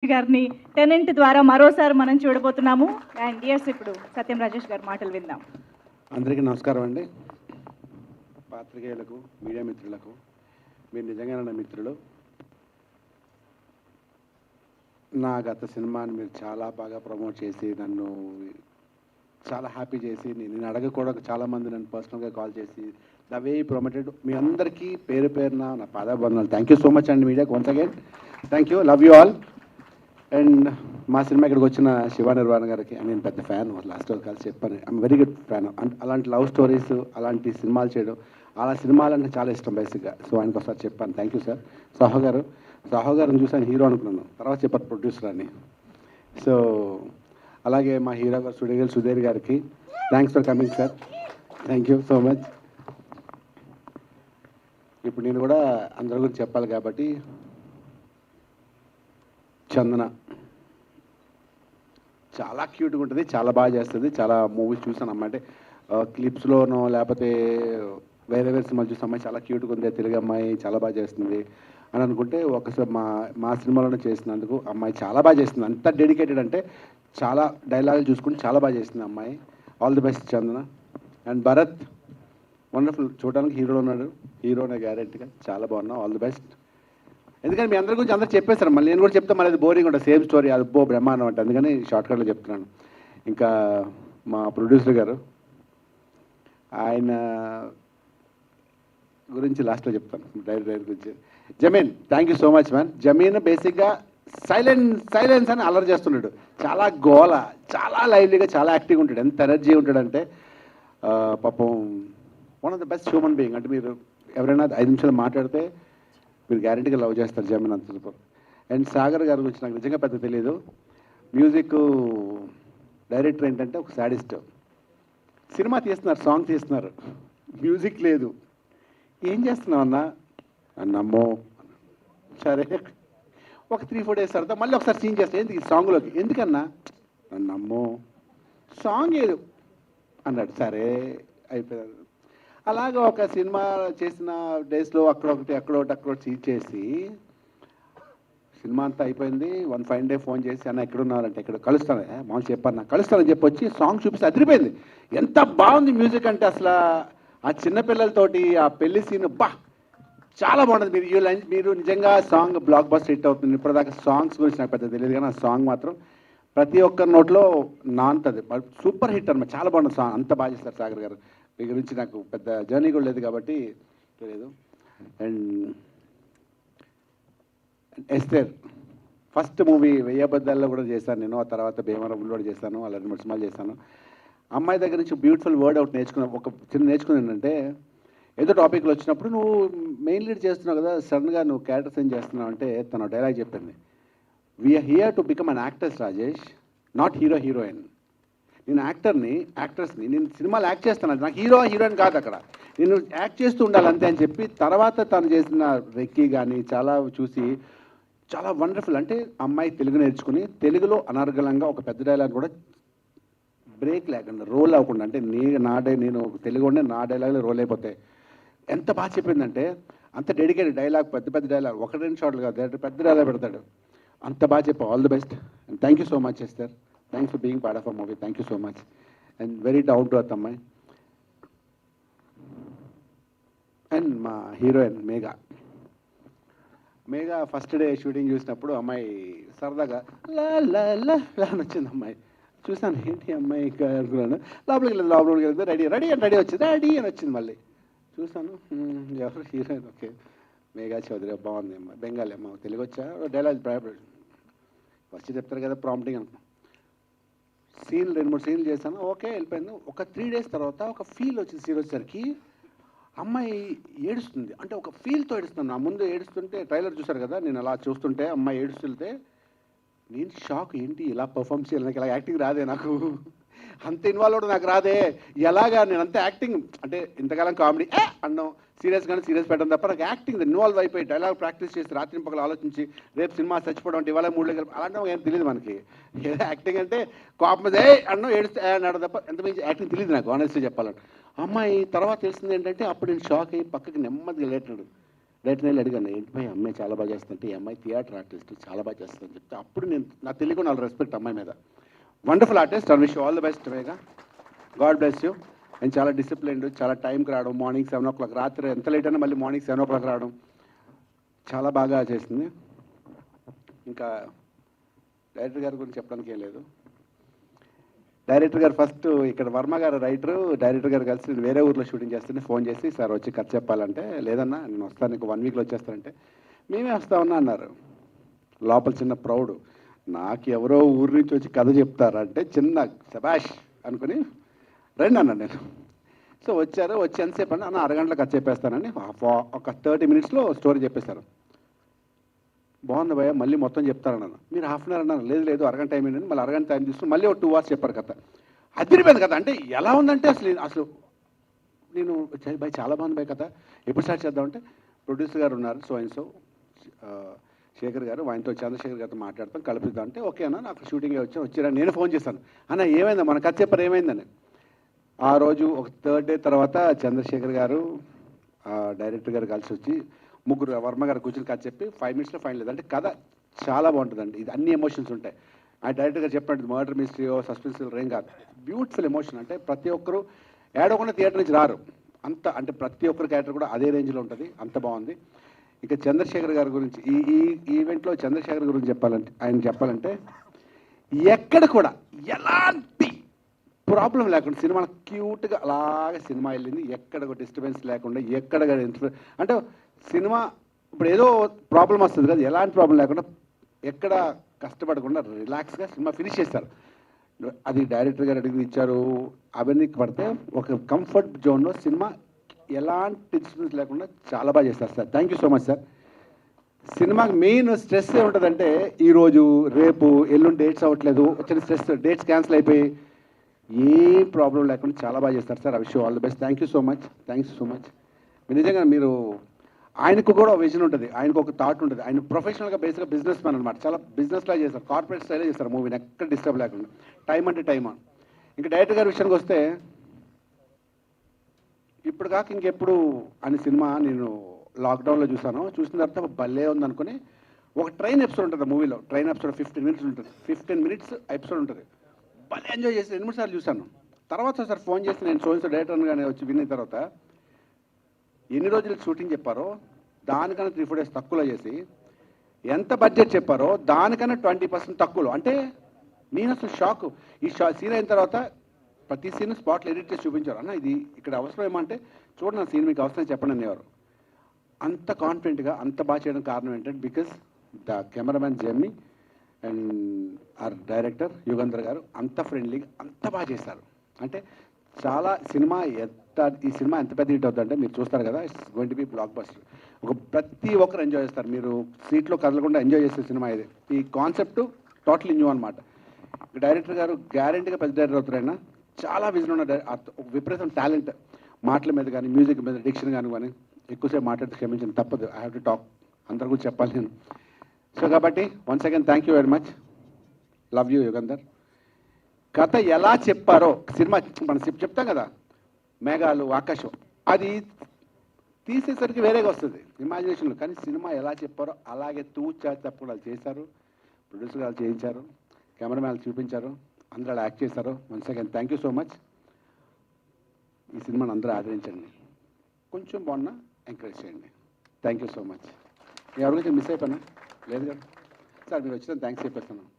గారిని టెనెంట్ ద్వారా మరోసారి మనం చూడబోతున్నాము. అండ్ ఎస్, ఇప్పుడు సత్యం రాజేష్ గారి మాటలు విందాం. అందరికీ నమస్కారం అండి. పాత్రికేయులకు, మీడియా మిత్రులకు, మీరు నిజంగా నా మిత్రులు. నా గత సినిమాని మీరు చాలా బాగా ప్రమోట్ చేసి నన్ను చాలా హ్యాపీ చేసి నేను అడగకూడక చాలామంది నన్ను పర్సనల్గా కాల్ చేసి ద వే ప్రమోటెడ్ మీ అందరికీ పేరు పేరున నా పాదాబంధాలు. థ్యాంక్ యూ సో మచ్ అండి మీడియాకి once again. Thank you, love you all. And మా సినిమా ఇక్కడికి వచ్చిన శివ నిర్వాణ గారికి నేను పెద్ద ఫ్యాన్, లాస్ట్ కలిసి చెప్పాను, ఐఎమ్ వెరీ గుడ్ ఫ్యాన్. అలాంటి లవ్ స్టోరీస్, అలాంటి సినిమాలు చేయడం, అలా సినిమాలు అంటే చాలా ఇష్టం బేసిక్గా. సో ఆయనకు ఒకసారి చెప్పాను. Thank you sir. సాహో గారిని చూసాను హీరో అనుకున్నాను, తర్వాత చెప్పారు ప్రొడ్యూసర్ అని. సో అలాగే మా హీరో గారు సుడిగల్ సుధీర్ గారికి thanks for coming sir. Thank you so much. ఇప్పుడు నేను కూడా అందరి గురించి చెప్పాలి కాబట్టి, చందన చాలా క్యూట్గా ఉంటుంది, చాలా బాగా చేస్తుంది. చాలా మూవీస్ చూసాను అమ్మాయి, అంటే క్లిప్స్లోనో లేకపోతే వేరే సినిమాలు చూసిన అమ్మాయి చాలా క్యూట్గా ఉంది, తెలుగు అమ్మాయి చాలా బాగా చేస్తుంది అని అనుకుంటే, ఒకసారి మా సినిమాలోనే చేసినందుకు అమ్మాయి చాలా బాగా చేస్తుంది. అంత డెడికేటెడ్ అంటే చాలా డైలాగులు చూసుకుని చాలా బాగా చేస్తుంది అమ్మాయి. All the best Chandana. And Bharat wonderful, చూడడానికి హీరోలో ఉన్నాడు, హీరోనే గ్యారెంటీగా, చాలా బాగున్నావు, ఆల్ ది బెస్ట్. ఎందుకంటే మీ అందరి గురించి అందరూ చెప్పేశారు, మళ్ళీ నేను కూడా చెప్తే మళ్ళీ అది బోరింగ్ ఉంటుంది, సేమ్ స్టోరీ, అది బ్రహ్మాండం అంటే, అందుకని షార్ట్కట్లో చెప్తున్నాను. ఇంకా మా ప్రొడ్యూసర్ గారు, ఆయన గురించి లాస్ట్లో చెప్తాను, డైరెక్టర్ గురించి. Zameen, thank you so much man. Zameen బేసిక్గా సైలెన్స్ అని అల్లరి చేస్తున్నాడు, చాలా గోల, చాలా లైవ్లీగా, చాలా యాక్టివ్గా ఉంటాడు, ఎంత ఎనర్జీ ఉంటాడంటే పాపం one of the best human being. అంటే మీరు ఎవరైనా 5 నిమిషాలు మాట్లాడితే మీరు గ్యారెంటీగా లవ్ చేస్తారు జమీన్ అంత సూపర్. అండ్ సాగర్ గారి గురించి నాకు నిజంగా పెద్ద తెలియదు. మ్యూజిక్ డైరెక్టర్ ఏంటంటే ఒక సాడిస్ట్. సినిమా తీస్తున్నారు, సాంగ్ తీస్తున్నారు, మ్యూజిక్ లేదు. ఏం చేస్తున్నావు అన్నా అన్నమ్మో, సరే ఒక 3-4 డేస్ తర్వాత మళ్ళీ ఒకసారి సీన్ చేస్తాను, ఎందుకు సాంగ్లోకి, ఎందుకన్నా అన్నమ్మో సాంగ్ ఏదు అన్నాడు, సరే అయిపోయాడు. అలాగే ఒక సినిమా చేసిన డేస్లో అక్కడొకటి సీన్ చేసి సినిమా అంతా అయిపోయింది. 1 ఫైన్ డే ఫోన్ చేసి అన్న ఎక్కడున్నారంటే, ఇక్కడ కలుస్తాను మామూలు చెప్పన్నా, కలుస్తానని చెప్పి వచ్చి సాంగ్ చూపిస్తే అదిరిపోయింది. ఎంత బాగుంది మ్యూజిక్ అంటే, అసలు ఆ చిన్నపిల్లలతోటి ఆ పెళ్లి సీన్ చాలా బాగుంటుంది. మీరు నిజంగా సాంగ్ బ్లాక్ బస్టర్ హిట్ అవుతుంది. ఇప్పటిదాకా సాంగ్స్ గురించి నాకు పెద్ద తెలియదు, కానీ ఆ సాంగ్ మాత్రం ప్రతి ఒక్కరి నోట్లో నానుతుంది, సూపర్ హిట్ అనమాట, చాలా బాగుంటుంది సాంగ్, అంత బాగా చేస్తారు సాగర్ గారు. మీ గురించి నాకు పెద్ద జర్నీ కూడా లేదు కాబట్టి తెలియదు. అండ్ ఎస్తేర్ ఫస్ట్ మూవీ 1000 అబద్ధాల్లో కూడా చేశాను నేను, ఆ తర్వాత భీమవరంలో కూడా చేశాను, అలా 2-3 సినిమాలు చేశాను. అమ్మాయి దగ్గర నుంచి బ్యూటిఫుల్ వర్డ్ ఒకటి నేర్చుకున్నాను, ఒక చిన్న నేర్చుకుని ఏంటంటే, ఏదో టాపిక్లో వచ్చినప్పుడు నువ్వు మెయిన్ లీడ్ చేస్తున్నావు కదా, సడన్గా నువ్వు క్యారెక్టర్స్ ఏం చేస్తున్నావు అంటే, తన డైలాగ్ చెప్పింది, we are here to become an actors Rajesh, not heroine. నేను యాక్టర్స్ని నేను సినిమాలు యాక్ట్ చేస్తాను, నాకు హీరోయిన్ కాదు, అక్కడ నేను యాక్ట్ చేస్తూ ఉండాలి అంతే అని చెప్పి, తర్వాత తను చేసిన రెక్కీ కానీ చాలా చూసి చాలా వండర్ఫుల్. అంటే అమ్మాయి తెలుగు నేర్చుకుని తెలుగులో అనర్గళంగా ఒక పెద్ద డైలాగ్ కూడా బ్రేక్ లేకుండా, రోల్ అవ్వకుండా, అంటే నేను తెలుగు ఉండే నా డైలాగ్లో రోల్ అయిపోతాయి. ఎంత బాగా చెప్పిందంటే, అంత డెడికేటెడ్ డైలాగ్, పెద్ద డైలాగ్, 1-2 షాట్లు కాదు, పెద్ద డైలాగ్ పెడతాడు. అంత బాగా చెప్పావు, all the best. And thank you so much Esther, thanks for being part of a movie, thank you so much. And very down to earth అమ్మాయి. అండ్ మా heroine Megha first day shooting చూసినప్పుడు అమ్మాయి సరదాగా లా లా లా లా అని వచ్చింది. అమ్మాయి చూసాను, ఏంటి అమ్మాయి ఇంకా అనుకున్నాను. లోపలికి వెళ్తే రెడీ అని వచ్చింది. మళ్ళీ చూసాను, ఎవరు హీరోయిన్, ఓకే మేఘా చౌదరి, బాగుంది అమ్మాయి, బెంగాలీ అమ్మ, తెలుగు వచ్చా, డైలాగ్ ఫస్ట్ చెప్తారు కదా ప్రాంప్టింగ్ అనుకున్నాను. 2-3 సీన్లు చేశాను, ఓకే వెళ్ళిపోయింది. ఒక 3 డేస్ తర్వాత ఒక ఫీల్ వచ్చింది. సీన్ వచ్చేసరికి అమ్మాయి ఏడుస్తుంది, అంటే ఒక ఫీల్తో ఏడుస్తుంది. నా ముందు ఏడుస్తుంటే ట్రైలర్ చూశారు కదా, నేను అలా చూస్తుంటే అమ్మాయి ఏడుస్తుంటే నేను షాక్, ఏంటి ఇలా పర్ఫామ్ చేయాలి, నాకు ఇలా యాక్టింగ్ రాదే, నాకు అంత ఇన్వాల్వ్ అవడం నాకు రాదే, ఎలాగా నేను అంత యాక్టింగ్, అంటే ఇంతకాలం కామెడీ అన్నాం, సీరియస్ పెట్టడం తప్ప నాకు యాక్టింగ్ ఇన్వాల్వ్ అయిపోయి డైలాగ్ ప్రాక్టీస్ చేసి రాత్రి పక్కల ఆలోచించి రేపు సినిమా చచ్చిపోవడం అంటే ఇవాళ 3 కలిపి అలాంటి ఏం తెలియదు మనకి. ఏదో యాక్టింగ్ అంటే కోపం అన్నం ఏడుస్తే అన్నాడు తప్ప ఎంత మంచి యాక్టింగ్ తెలియదు నాకు, ఆనెస్ట్గా చెప్పాలంటే. అమ్మాయి తర్వాత తెలిసింది ఏంటంటే, అప్పుడు నేను షాక్ అయ్యి పక్కకి నెమ్మదిగా లేటున్నాడు. డైరెక్టర్ వెళ్ళి అడిగాను, ఏంటి భయ్ అమ్మాయి చాలా బాగా చేస్తుంటే, ఈ అమ్మాయి థియేటర్ ఆర్టిస్ట్ చాలా బాగా చేస్తుందని చెప్తే అప్పుడు నేను నాకు తెలియకుండా వాళ్ళ రెస్పెక్ట్ అమ్మాయి మీద. Wonderful artist, and wish all the best Vega. God bless you. And చాలా డిసిప్లిన్డ్, చాలా టైంకి రావడం, మార్నింగ్ 7 o'clock, రాత్రి ఎంత లేట్ అయినా మళ్ళీ మార్నింగ్ 7 o'clock రావడం, చాలా బాగా చేసింది. ఇంకా డైరెక్టర్ గారి గురించి చెప్పడానికి ఏం లేదు. డైరెక్టర్ గారు ఫస్ట్ ఇక్కడ వర్మ గారు రైటరు, డైరెక్టర్ గారు కలిసి నేను వేరే ఊర్లో షూటింగ్ చేస్తుంటే ఫోన్ చేసి, సార్ వచ్చి కథ చెప్పాలంటే, లేదన్నా నేను వస్తాను నీకు 1 weekలో వచ్చేస్తానంటే, మేమే వస్తామన్నా అన్నారు. లోపల చిన్న ప్రౌడ్, నాకు ఎవరో ఊరి నుంచి వచ్చి కథ చెప్తారంటే చిన్న శబాష్ అనుకుని రండి అన్నాను నేను. సో వచ్చారు, వచ్చి ఎంతసేపు అన్న అరగంటలో కథ చెప్పేస్తానని ఒక 30 minutesలో స్టోరీ చెప్పేశారు. బాగుంది భయ్య, మళ్ళీ మొత్తం చెప్తారన్నాను. మీరు హాఫ్ అన్ అవర్ అన్నారు, లేదు లేదు అరగంట టైం ఏంటంటే మళ్ళీ అరగంట టైం తీసుకుని మళ్ళీ ఒక 2 hours చెప్పారు కథ. అదిరిపోయింది కదా. అంటే ఎలా ఉందంటే అసలు నేను భయ్ చాలా బాగుంది భయ్ కథ, ఎప్పుడు స్టార్ట్ చేద్దామంటే ప్రొడ్యూసర్ గారు ఉన్నారు సో అండ్ సో శేఖర్ గారు, ఆయనతో చంద్రశేఖర్ గారితో మాట్లాడతాం కలుపుద్దాం అంటే ఓకే అన్న, నాకు షూటింగే వచ్చారా, నేను ఫోన్ చేశాను అన్న ఏమైందా మన కథ చెప్పారు ఏమైందని. ఆ రోజు ఒక 3rd day తర్వాత చంద్రశేఖర్ గారు డైరెక్టర్ గారు కలిసి వచ్చి ముగ్గురు వర్మ గారు కూర్చొని కథ చెప్పి 5 minutesలో ఫైనల్ లేదు. అంటే కథ చాలా బాగుంటుందండి. ఇది అన్ని ఎమోషన్స్ ఉంటాయి. ఆ డైరెక్టర్ గారు చెప్పినట్టు మర్డర్ మిస్టరీయో సస్పెన్స్ ఏం కాదు, బ్యూటిఫుల్ ఎమోషన్. అంటే ప్రతి ఒక్కరు ఏడవకుండా థియేటర్ నుంచి రారు, అంత అంటే ప్రతి ఒక్కరి క్యారెక్టర్ కూడా అదే రేంజ్లో ఉంటుంది, అంత బాగుంది. ఇక చంద్రశేఖర్ గారి గురించి ఈ ఈవెంట్లో చంద్రశేఖర్ గురించి చెప్పాలంటే ఎక్కడ కూడా ఎలాంటి ప్రాబ్లం లేకుండా సినిమా క్యూట్గా అలాగే సినిమా వెళ్ళింది, ఎక్కడ కూడా డిస్టర్బెన్స్ లేకుండా, ఎక్కడ అంటే సినిమా ఇప్పుడు ఏదో ప్రాబ్లం వస్తుంది కదా, ఎలాంటి ప్రాబ్లం లేకుండా ఎక్కడ కష్టపడకుండా రిలాక్స్గా సినిమా ఫినిష్ చేస్తారు. అది డైరెక్టర్ గారు అడిగి ఇచ్చారు, అవన్నీ పడితే ఒక కంఫర్ట్ జోన్లో సినిమా ఎలాంటి డిస్టర్బెన్స్ లేకుండా చాలా బాగా చేస్తారు sir. Thank you so much sir. సినిమాకి మెయిన్ స్ట్రెస్ ఏముంటుందంటే ఈరోజు రేపు ఎల్లుండి డేట్స్ అవ్వట్లేదు, వచ్చిన స్ట్రెస్, డేట్స్ క్యాన్సిల్ అయిపోయి ఏ ప్రాబ్లం లేకుండా చాలా బాగా చేస్తారు sir. I wish you all the best. Thank you so much, thanks so much. నిజంగా మీరు ఆయనకు కూడా విజన్ ఉంటుంది, ఆయనకు ఒక థాట్ ఉంటుంది. ఆయన ప్రొఫెషనల్గా బేసిక్గా బిజినెస్ మ్యాన్ అనమాట, చాలా బిజినెస్లా చేస్తారు, కార్పొరేట్ స్టైల్లో చేస్తారు మూవీని, ఎక్కడ డిస్టర్బ్ లేకుండా, టైం అంటే టైం. ఇంకా డైరెక్టర్ గారి విషయానికి వస్తే ఇప్పుడు కాక ఇంకెప్పుడు అని సినిమా నేను లాక్డౌన్లో చూసాను, చూసిన తర్వాత భలే ఉందనుకుని ఒక ట్రైన్ ఎపిసోడ్ ఉంటుంది మూవీలో, ట్రైన్ ఎపిసోడ్ 15 minutes ఉంటుంది, 15 minutes ఎపిసోడ్ ఉంటుంది, భలే ఎంజాయ్ చేసి 2-3 సార్లు చూశాను. తర్వాత సార్ ఫోన్ చేసి నేను సోన్స్ డైరెక్టర్గానే వచ్చి విన్న తర్వాత ఎన్ని రోజులు షూటింగ్ చెప్పారో దానికన్నా 3-4 days తక్కువలో చేసి, ఎంత బడ్జెట్ చెప్పారో దానికన్నా 20% తక్కువలో. అంటే నేను అసలు షాక్. ఈ సీన్ అయిన తర్వాత ప్రతి సీన్ స్పాట్లో ఎడిట్ చేసి చూపించారు. అన్న ఇది ఇక్కడ అవసరం ఏమంటే చూడండి, సీన్ మీకు అవసరం చెప్పండి అనేవారు. అంత కాన్ఫిడెంట్గా అంత బాగా చేయడం కారణం ఏంటంటే because the cameraman Jemmi and our director Yugandhar garu అంత ఫ్రెండ్లీగా అంత బాగా చేశారు. అంటే చాలా సినిమా ఈ సినిమా ఎంత పెద్ద హిట్ అవుతుందంటే మీరు చూస్తారు కదా, it's going to be blockbuster. ప్రతి ఒక్కరు ఎంజాయ్ చేస్తారు, మీరు సీట్లో కదలకుండా ఎంజాయ్ చేసే సినిమా ఇది. ఈ కాన్సెప్ట్ టోటలీ న్యూ అనమాట. డైరెక్టర్ గారు గ్యారెంటీగా పెద్ద డైరెక్టర్ అవుతారైనా, చాలా విజన్ ఉన్న విపరీతం టాలెంట్, మాటల మీద కానీ మ్యూజిక్ మీద డిక్షన్ కానీ ఎక్కువసేపు మాట్లాడితే క్షమించండి, తప్పదు, ఐ హ్యావ్ టు టాక్, అందరు కూడా చెప్పాలి నేను. సో కాబట్టి once again thank you very much, love you Yugandhar. కథ ఎలా చెప్పారో సినిమా మనం చెప్తాం కదా, మేఘాలు ఆకాశం, అది తీసేసరికి వేరేగా వస్తుంది ఇమాజినేషన్లో, కానీ సినిమా ఎలా చెప్పారో అలాగే తూచా తప్పకుండా చేశారు, ప్రొడ్యూసర్ గారు చేయించారు, కెమెరామ్యాన్ చూపించారు, అందరూ అలా యాక్ట్ చేశారు. Once again thank you so much. ఈ సినిమాని అందరూ ఆదరించండి, కొంచెం బాగున్నా ఎంకరేజ్ చేయండి. Thank you so much. ఎవరికైతే మిస్ అయిపోయినా లేదు కదా సార్, మీరు వచ్చిన థ్యాంక్స్ చెప్పేస్తాను.